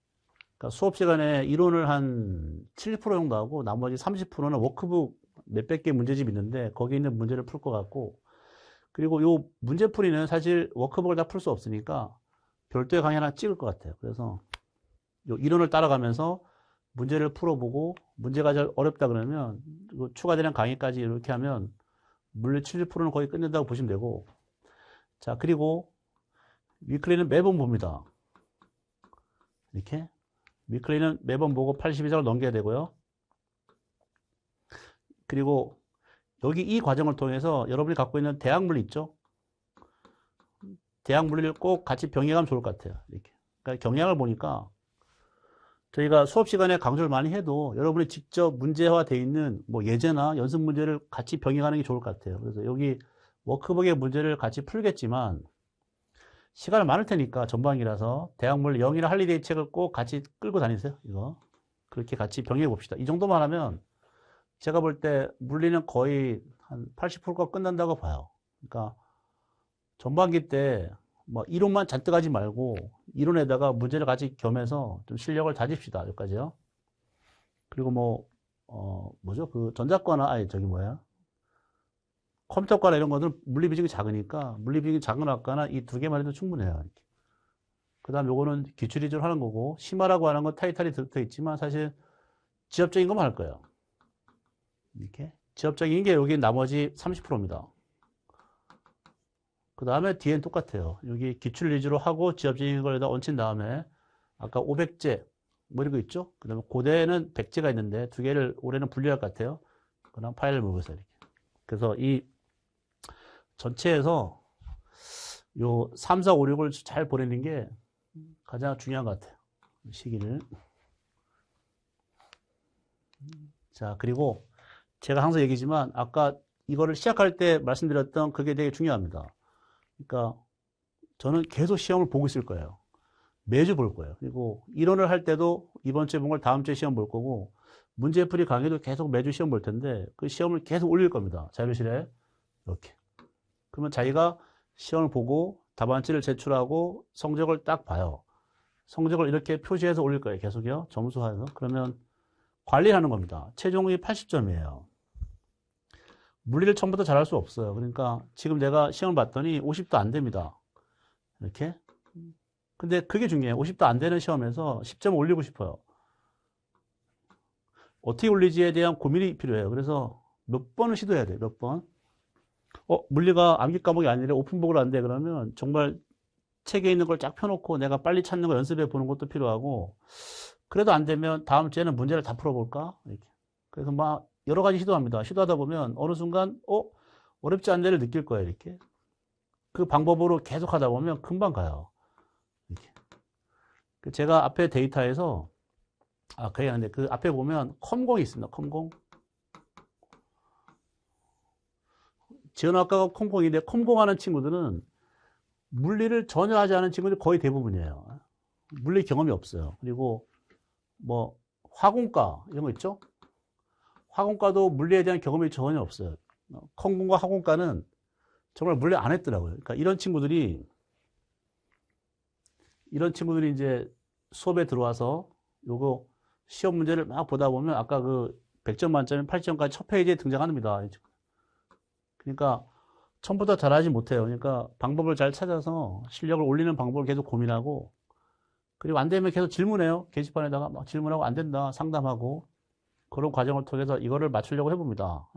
A: 그러니까 수업 시간에 이론을 한 70% 정도 하고 나머지 30%는 워크북 몇백 개 문제집 있는데 거기 있는 문제를 풀 것 같고, 그리고 요 문제풀이는 사실 워크북을 다 풀 수 없으니까 별도의 강의 하나 찍을 것 같아요. 그래서 요 이론을 따라가면서 문제를 풀어보고, 문제가 잘 어렵다 그러면 추가되는 강의까지 이렇게 하면 물리 70%는 거의 끝낸다고 보시면 되고, 자, 그리고 위클리는 매번 봅니다. 이렇게. 위클리는 매번 보고 82장을 넘겨야 되고요. 그리고 여기 이 과정을 통해서 여러분이 갖고 있는 대학물리 있죠? 대학물리를 꼭 같이 병행하면 좋을 것 같아요. 이렇게. 그러니까 경향을 보니까 저희가 수업 시간에 강조를 많이 해도 여러분이 직접 문제화되어 있는 뭐 예제나 연습 문제를 같이 병행하는 게 좋을 것 같아요. 그래서 여기 워크북의 문제를 같이 풀겠지만 시간은 많을 테니까 전반기라서 대학물리 0이나 할리데이 책을 꼭 같이 끌고 다니세요. 이거 그렇게 같이 병행해 봅시다. 이 정도만 하면 제가 볼 때 물리는 거의 한 80%가 끝난다고 봐요. 그러니까 전반기 때 뭐 이론만 잔뜩 하지 말고 이론에다가 문제를 같이 겸해서 좀 실력을 다집시다. 여기까지요. 그리고 뭐죠? 그 전자과나, 아니, 저기 뭐야? 컴퓨터과나 이런 거는 물리 비중이 작으니까 물리 비중이 작은 학과나 이 두 개만 해도 충분해요. 그 다음 요거는 기출 위주로 하는 거고, 심화라고 하는 건 타이틀이 들어 있지만 사실 지엽적인 것만 할 거예요. 이렇게. 지엽적인 게 여기 나머지 30%입니다. 그 다음에 뒤엔 똑같아요. 여기 기출 위주로 하고 지엽적인 걸 다 얹힌 다음에 아까 500제 뭐 이런 거 있죠? 그 다음에 고대는 100제가 있는데 두 개를 올해는 분리할 것 같아요. 그냥 파일을 먹어서 이렇게. 그래서 이 전체에서 요 3, 4, 5, 6을 잘 보내는 게 가장 중요한 것 같아요. 시기를. 자, 그리고 제가 항상 얘기지만 아까 이거를 시작할 때 말씀드렸던 그게 되게 중요합니다. 그러니까 저는 계속 시험을 보고 있을 거예요. 매주 볼 거예요. 그리고 이론을 할 때도 이번 주에 본 걸 다음 주에 시험 볼 거고, 문제풀이 강의도 계속 매주 시험 볼 텐데 그 시험을 계속 올릴 겁니다. 자료실에 이렇게. 그러면 자기가 시험을 보고 답안지를 제출하고 성적을 딱 봐요. 성적을 이렇게 표시해서 올릴 거예요. 계속요. 점수화해서. 그러면 관리하는 겁니다. 최종이 80점이에요. 물리를 처음부터 잘할 수 없어요. 그러니까 지금 내가 시험을 봤더니 50도 안 됩니다. 이렇게. 근데 그게 중요해요. 50도 안 되는 시험에서 10점 올리고 싶어요. 어떻게 올리지에 대한 고민이 필요해요. 그래서 몇 번을 시도해야 돼요. 몇 번. 물리가 암기 과목이 아니라 오픈북으로 안 돼. 그러면 정말 책에 있는 걸 쫙 펴놓고 내가 빨리 찾는 거 연습해 보는 것도 필요하고, 그래도 안 되면 다음 주에는 문제를 다 풀어볼까? 이렇게. 그래서 막 여러 가지 시도합니다. 시도하다 보면 어느 순간, 어렵지 않네를 느낄 거예요. 이렇게. 그 방법으로 계속 하다 보면 금방 가요. 이렇게. 제가 앞에 데이터에서, 그게 아닌데, 그 앞에 보면 컴공이 있습니다. 컴공. 지원학과가 컴공인데, 컴공하는 친구들은 물리를 전혀 하지 않은 친구들이 거의 대부분이에요. 물리 경험이 없어요. 그리고 뭐 화공과 이런 거 있죠? 화공과도 물리에 대한 경험이 전혀 없어요. 컴공과 화공과는 정말 물리 안 했더라고요. 그러니까 이런 친구들이 이제 수업에 들어와서 요거 시험 문제를 막 보다 보면 아까 그 100점 만점에 80점까지 첫 페이지에 등장합니다. 그러니까 처음부터 잘하지 못해요. 그러니까 방법을 잘 찾아서 실력을 올리는 방법을 계속 고민하고, 그리고 안 되면 계속 질문해요. 게시판에다가 막 질문하고 안 된다 상담하고, 그런 과정을 통해서 이거를 맞추려고 해봅니다.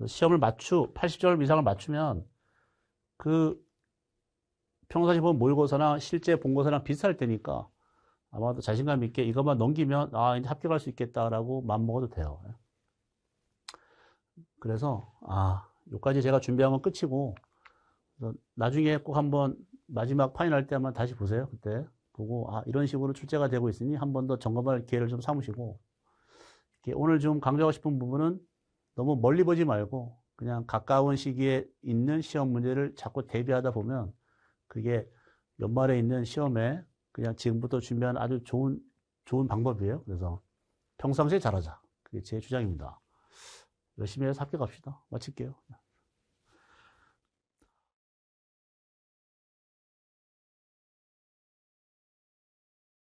A: 시험을 80점 이상을 맞추면 그 평상시 본 모의고사나 실제 본고사랑 비슷할 때니까 아마도 자신감 있게 이것만 넘기면 이제 합격할 수 있겠다라고 마음먹어도 돼요. 그래서 여기까지 제가 준비한 건 끝이고, 나중에 꼭 한번 마지막 파이널 때 한번 다시 보세요. 그때 보고 이런 식으로 출제가 되고 있으니 한 번 더 점검할 기회를 좀 삼으시고, 오늘 좀 강조하고 싶은 부분은 너무 멀리 보지 말고 그냥 가까운 시기에 있는 시험 문제를 자꾸 대비하다 보면 그게 연말에 있는 시험에 그냥 지금부터 준비하는 아주 좋은 방법이에요. 그래서 평상시에 잘하자. 그게 제 주장입니다. 열심히 해서 합격합시다. 마칠게요.